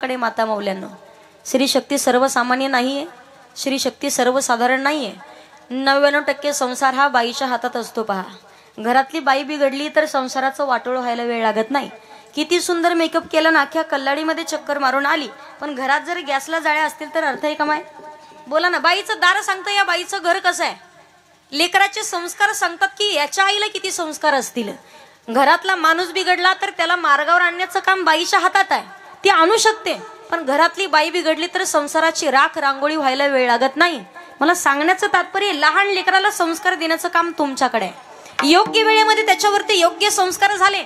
कडे माता मौल्यांनो, श्री शक्ती सर्वसामान्य नाहीये, श्री शक्ती सर्वसाधारण नाहीये। 99% संसार हा बाईच्या हातात असतो। पहा, घरातली बाई बिघडली तर संसाराचं वाटोळ व्हायला वेळ लागत नाही। किती सुंदर मेकअप केला ना, अख्ख्या कल्लाडीमध्ये चक्कर मारून आली, पण घरात जर गॅसला जाळ्या असतील तर अर्थ आहे कमाय? बोला ना, बाईचं दार सांगतं या बाईचं घर कसं आहे। लेकराचे संस्कार सांगतात की याच्या आईला किती संस्कार असतील। घरातला माणूस बिघडला तर त्याला मार्गावर आणण्याचं काम बाईच्या हातात आहे, ती आणू शकते। पण घरातली बाई बिघडली तर संसाराची राख रांगोळी व्हायला वेळ लागत नाही। मला सांगण्याचं तात्पर्य, लहान लेकराला संस्कार देण्याचं काम तुमच्याकडे आहे। योग्य वेळेमध्ये त्याच्यावरती योग्य संस्कार झाले,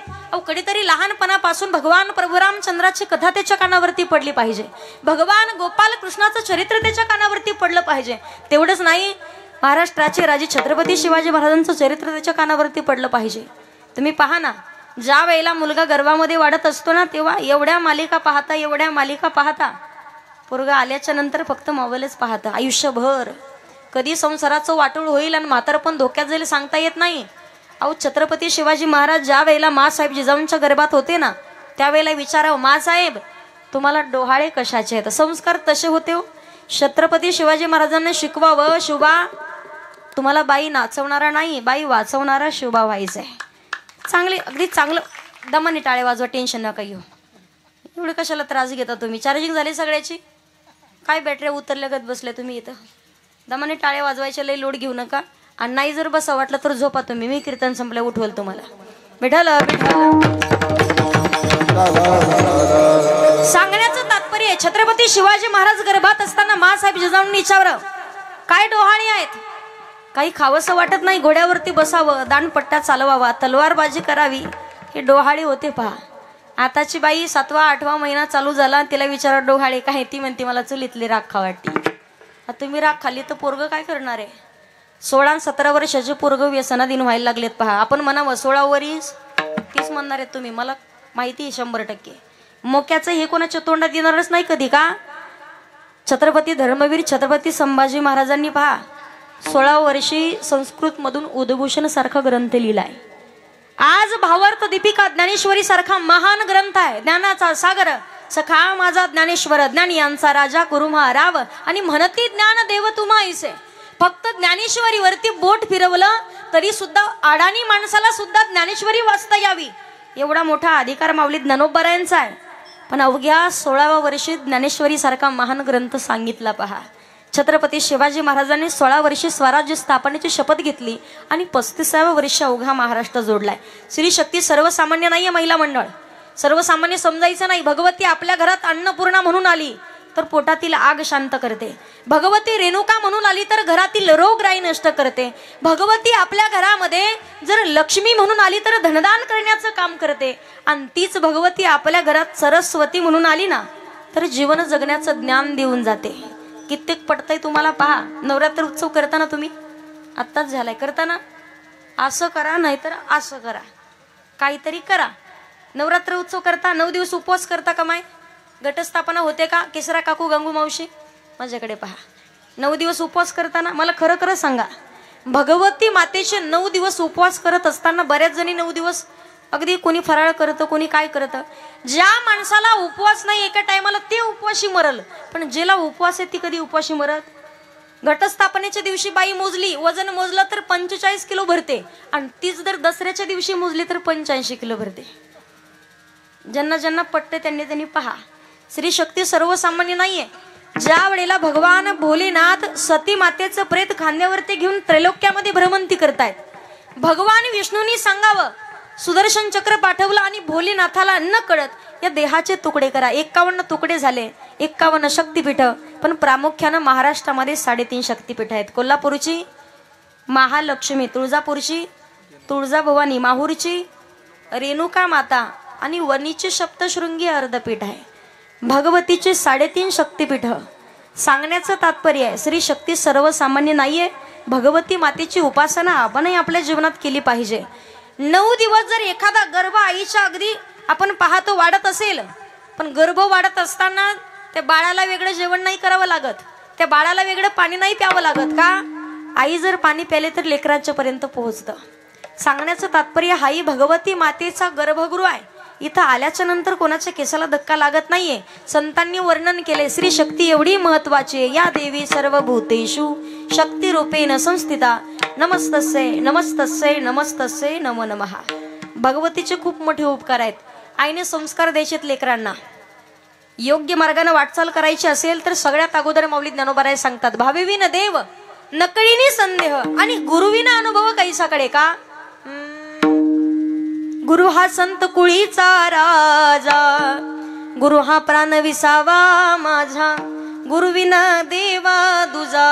कधीतरी लहानपणापासून भगवान प्रभू रामचंद्राची कथा त्याच्या कानावरती पडली पाहिजे, भगवान गोपाल कृष्णाचं चरित्र त्याच्या कानावरती पडलं पाहिजे। तेवढंच नाही, महाराष्ट्राचे राजे छत्रपती शिवाजी महाराजांचं चरित्र त्याच्या कानावरती पडलं पाहिजे। तुम्ही पहा ना, ज्या वेळेला मुलगा गर्भामध्ये वाढत असतो ना, तेव्हा एवढ्या मालिका पाहता पोरगा आल्याच्या नंतर फक्त मोबाईलच पाहता। आयुष्यभर कधी संसाराचं वाटोळ होईल आणि म्हातारपण धोक्यात जाईल सांगता येत नाही। छत्रपती शिवाजी महाराज ज्या वेळेला माँसाहेब जिजाऊंच्या गर्भात होते ना, त्यावेळेला विचारावं, माँसाहेब तुम्हाला डोहाळे कशाचे आहेत? संस्कार तसे होते हो। छत्रपती शिवाजी महाराजांना शिकवावं, शुभा तुम्हाला बाई नाचवणारा नाही, बाई वाचवणारा शुभा व्हायचंय। चांगले, अगदी चांगलं दमाने टाळे वाजवा, टेन्शन नका घेऊ। एवढे कशाला त्रास घेता तुम्ही? चार्जिंग झाली सगळ्याची? काय बॅटऱ्या उतरल्यागत बसले तुम्ही इथं? दमाने टाळे वाजवायचे, लई लोड घेऊ नका। आणि नाही जर बसा वाटलं तर झोपा तुम्ही, मी कीर्तन संपलं उठवल तुम्हाला। विठ्ठल विठ्ठल सांगण्याचं तात्पर्य, छत्रपती शिवाजी महाराज गर्भात असताना माँसाहेब जिजाऊंनी विचारलं, काय डोहाळे आहेत? काही खावंसं वाटत नाही, घोड्यावरती बसावं, दानपट्टा चालवावा, तलवारबाजी करावी, हे डोहाळे होते। पहा, आताची बाई 7वा 8वा महिना चालू झाला, तिला विचारा डोहाळे काय? ती म्हणते मला चुलीतली राख खा वाटते। तुम्ही राख खाली तर पोरग काय करणार आहे? 16 आणि 17 वर्षाचे पोरग व्यसनाधीन व्हायला लागलेत। पहा, आपण म्हणावं 16 वर्ष 30 म्हणणार आहेत तुम्ही, मला माहिती आहे 100%। मोक्याचं हे कोणाच्या तोंडात येणारच नाही कधी का? छत्रपती धर्मवीर छत्रपती संभाजी महाराजांनी पहा 16 वर्षी संस्कृत मधून उद्भूषण सारखा ग्रंथ लिहिलाय। आज भावार्थ दीपिका ज्ञानेश्वरी सारखा महान ग्रंथ आहे। ज्ञानाचा सागर सखा माझा ज्ञानेश्वर, ज्ञानी यांचा राजा कुरुमा राव, आणि म्हणती ज्ञान देव तुम्हा ऐसे। फक्त ज्ञानेश्वरीवरती बोट फिरवलं तरी सुद्धा अडाणी माणसाला सुद्धा ज्ञानेश्वरी वाचता यावी, एवढा मोठा अधिकार माऊली ज्ञानोबरायांचा आहे। पण अवघ्या 16व्या वर्षी ज्ञानेश्वरी सारखा महान ग्रंथ सांगितला। पहा, छत्रपती शिवाजी महाराजांनी 16 वर्षी स्वराज्य स्थापनेची शपथ घेतली आणि 35व्या वर्षी अवघा महाराष्ट्र जोडलाय। श्री शक्ती सर्वसामान्य नाहीये, महिला मंडळ सर्वसामान्य समजायचं नाही। भगवती आपल्या घरात अन्नपूर्णा म्हणून आली तर पोटातील आग शांत करते। भगवती रेणुका म्हणून आली तर घरातील रोगराई नष्ट करते। भगवती आपल्या घरामध्ये जर लक्ष्मी म्हणून आली तर धनदान करण्याचं काम करते। आणि तीच भगवती आपल्या घरात सरस्वती म्हणून आली ना, तर जीवन जगण्याचं ज्ञान देऊन जाते। कित्येक पटतंय तुम्हाला? पहा, नवरात्र उत्सव करताना तुम्ही आत्ताच झालाय, करताना असं करा नाहीतर असं करा, काहीतरी करा। नवरात्र उत्सव करता, 9 दिवस उपवास करता कमाय? घटस्थापना होते का? केसरा काकू, गंगू मावशी माझ्याकडे पहा, 9 दिवस उपवास करताना मला खरं खरं सांगा, भगवती मातेचे 9 दिवस उपवास करत असताना बऱ्याच जणी 9 दिवस अगदी कोणी फराळ करतं, कोणी काय करतं। ज्या माणसाला उपवास नाही एका टायमाला ते उपवाशी मरल, पण ज्याला उपवास आहे ती कधी उपवाशी मरत? घटस्थापनेच्या दिवशी बाई मोजली, वजन मोजलं तर 45 किलो भरते, आणि तीच जर दसऱ्याच्या दिवशी मोजली तर 85 किलो भरते। ज्यांना ज्यांना पटते त्यांनी त्यांनी पहा, श्री शक्ती सर्वसामान्य नाहीये। ज्या वेळेला भगवान भोलेनाथ सती मातेचं प्रेत खांद्यावरती घेऊन त्रैलोक्यामध्ये भ्रमंती करतायत, भगवान विष्णूंनी सांगावं, सुदर्शन चक्र पाठवलं आणि भोलेनाथाला न कळत या देहाचे तुकडे करा। 51 तुकडे झाले, 51 शक्तिपीठ। पण प्रामुख्यानं महाराष्ट्रामध्ये 3.5 शक्तिपीठ आहेत। कोल्हापूरची महालक्ष्मी, तुळजापूरची तुळजाभवानी, माहूरची रेणुका माता, आणि वणीची सप्तशृंगी अर्धपीठ आहे। भगवतीचे 3.5 शक्तिपीठ। सांगण्याचं तात्पर्य आहे, श्री शक्ती सर्वसामान्य नाहीये। भगवती मातेची उपासना आपणही आपल्या जीवनात केली पाहिजे। 9 दिवस जर एखादा गर्भ आईच्या अगदी आपण पाहतो वाढत असेल, पण गर्भ वाढत असताना त्या बाळाला वेगळं जेवण नाही करावं लागत, त्या बाळाला वेगळं पाणी नाही प्यावं लागत का? आई जर पाणी प्याले तर लेकराच्या पर्यंत पोहोचतं। सांगण्याचं तात्पर्य, हाई भगवती मातेचा गर्भगृह आहे। इथं आल्याच्या नंतर कोणाच्या केसाला धक्का लागत नाहीये. संतांनी वर्णन केले, स्त्री शक्ती एवढी महत्वाची, या देवी सर्व भूतेषु शक्ती रूपेण संस्थिता, नमस्तस्यै नमस्तस्यै नमस्तस्यै नमो नमः. भगवतीचे खूप मोठे उपकार आहेत. आईने संस्कार द्यायचेत लेकरांना. योग्य मार्गाने वाटचाल करायची असेल तर सगळ्यात अगोदर माऊली ज्ञानोबाराय सांगतात, भावेविन देव नकळीनी संदेह आणि गुरुविना अनुभव कैसाकडे का. गुरु हा संत कुळीचा राजा, गुरु हा प्राण विसावा माझा, गुरुविना देवा दुजा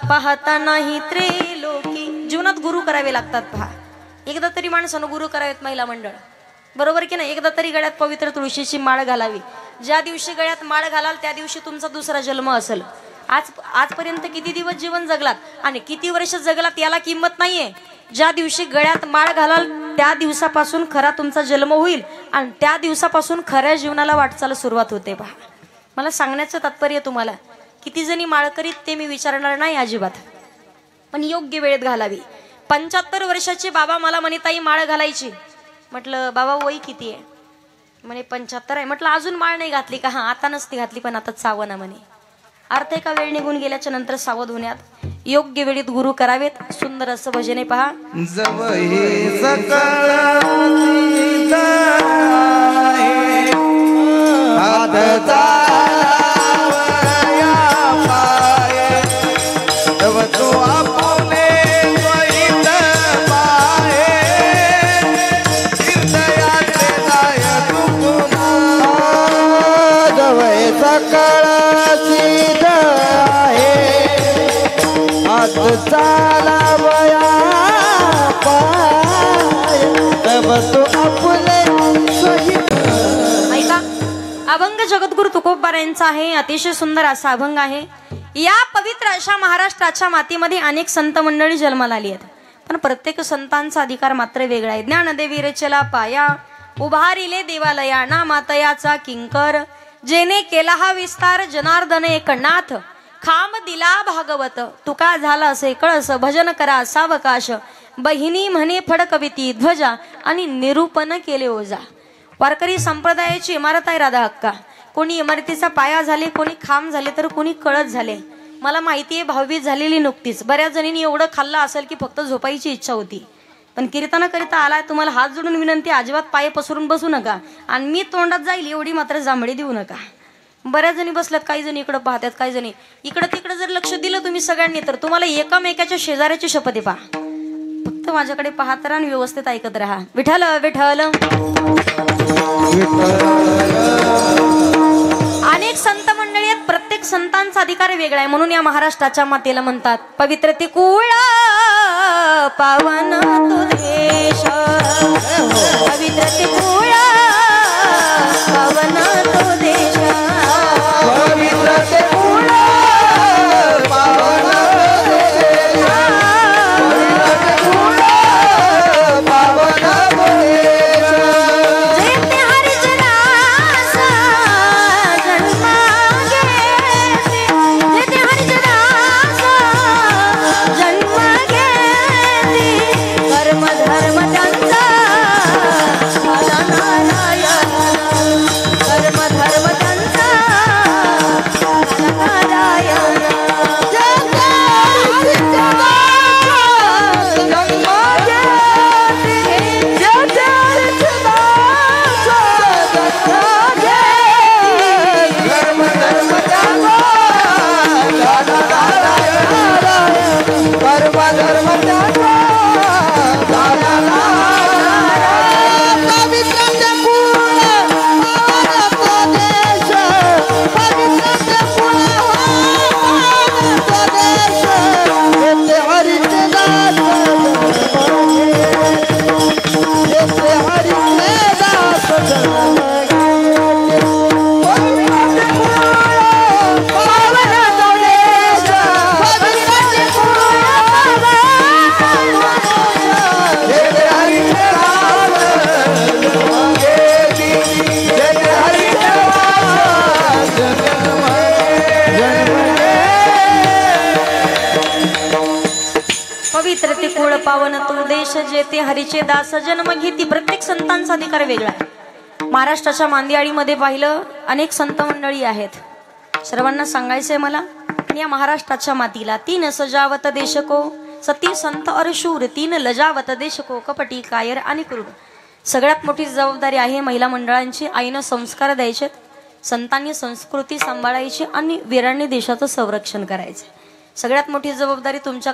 पाहता नाही त्रिलोकी. जीवनात गुरु करावे लागतात. पहा, एकदा तरी माणसानं गुरु करावेत. महिला मंडळ बरोबर की नाही. एकदा तरी गळ्यात पवित्र तुळशीची माळ घालावी. ज्या दिवशी गळ्यात माळ घालाल त्या दिवशी तुमचा दुसरा जन्म असेल. आजपर्यंत किती दिवस जीवन जगलात आणि किती वर्ष जगलात याला किंमत नाहीये. ज्या दिवशी गळ्यात माळ घालाल त्या दिवसापासून खरा तुमचा जन्म होईल आणि त्या दिवसापासून खऱ्या जीवनाला वाटचाल सुरुवात होते. पहा, मला सांगण्याचं तात्पर्य तुम्हाला, किती जणी माळ करीत ते मी विचारणार नाही अजिबात, पण योग्य वेळेत घालावी. 75 वर्षाचे बाबा मला म्हणे ताई माळ घालायची. म्हटलं बाबा वय किती आहे. म्हणे 75 आहे. म्हटलं अजून माळ नाही घातली का. हा आता नसती घातली पण आता सावना म्हणे. अर्थ एका वेळ निघून गेल्याच्या नंतर सावध होण्यात. योग्य वेळीत गुरु करावेत. सुंदर असं भजने पहा. ऐका, अभंग जगद्गुरु तुकोबा यांचा आहे. अतिशय सुंदर असा अभंग आहे. या पवित्र अशा महाराष्ट्राच्या मातीमध्ये अनेक संत मंडळी जन्माला आली आहेत, पण प्रत्येक संतांचा अधिकार मात्र वेगळा आहे. ज्ञानदेवी रचला पाया, उभारिले देवालया, ना मातयाचा किंकर, जेने केला हा विस्तार, जनार्दन एकनाथ, खांब दिला भागवत, तुका झाला असे कळस, भजन करा सावकाश, बहिणी म्हणे फडकविती ध्वजा, आणि निरूपण केले ओजा. वारकरी संप्रदायाची इमारत आहे राधा हक्का. कोणी इमारतीचा पाया झाले, कोणी खांब झाले, तर कोणी कळस झाले. मला माहिती आहे 22 झालेली नुकतीच. बऱ्याच जणींनी एवढं खाल्लं असेल की फक्त झोपायची इच्छा होती. पण कीर्तनाकरिता आलाय, तुम्हाला हात जोडून विनंती, अजिबात पाय पसरून बसू नका आणि मी तोंडात जाईल एवढी मात्र जांभळी देऊ नका. बऱ्याच जणी बसल्यात, काही जणी इकडे पाहतात, काही जणी इकडे तिकडे. जर लक्ष दिलं तुम्ही सगळ्यांनी तर तुम्हाला एकामेकाच्या शेजाऱ्याची शपथ पहा. फक्त माझ्याकडे पाहत राहा आणि व्यवस्थित ऐकत राहा. विठ्ठल विठ्ठल. अनेक संत मंडळी आहेत, प्रत्येक संतांचा अधिकार वेगळा आहे. म्हणून या महाराष्ट्राच्या मातेला म्हणतात पवित्र ती कुळ पावन तो देश, पवित्र ती कुळ पावन तो देश, पवित्र ते कुळ पावन पावन तो देश, जेते हरीचे दास जन्म घेती. प्रत्येक संतांचा अधिकार वेगळा आहे. महाराष्ट्राच्या मांदियाळीमध्ये पाहिलं अनेक संत मंडळी आहेत. सर्वांना सांगायचंय मला, या महाराष्ट्राच्या मातीला तीन सजावत देशको, सती संत अरशूर, तीन लजावत देशको, कपटी कायर आणि क्रूर. सगळ्यात मोठी जबाबदारी आहे महिला मंडळांची. आईनं संस्कार द्यायचे, संतांनी संस्कृती सांभाळायची आणि वीरांनी देशाचं संरक्षण करायचं. सगळ्यात मोठी जबाबदारी तुमच्या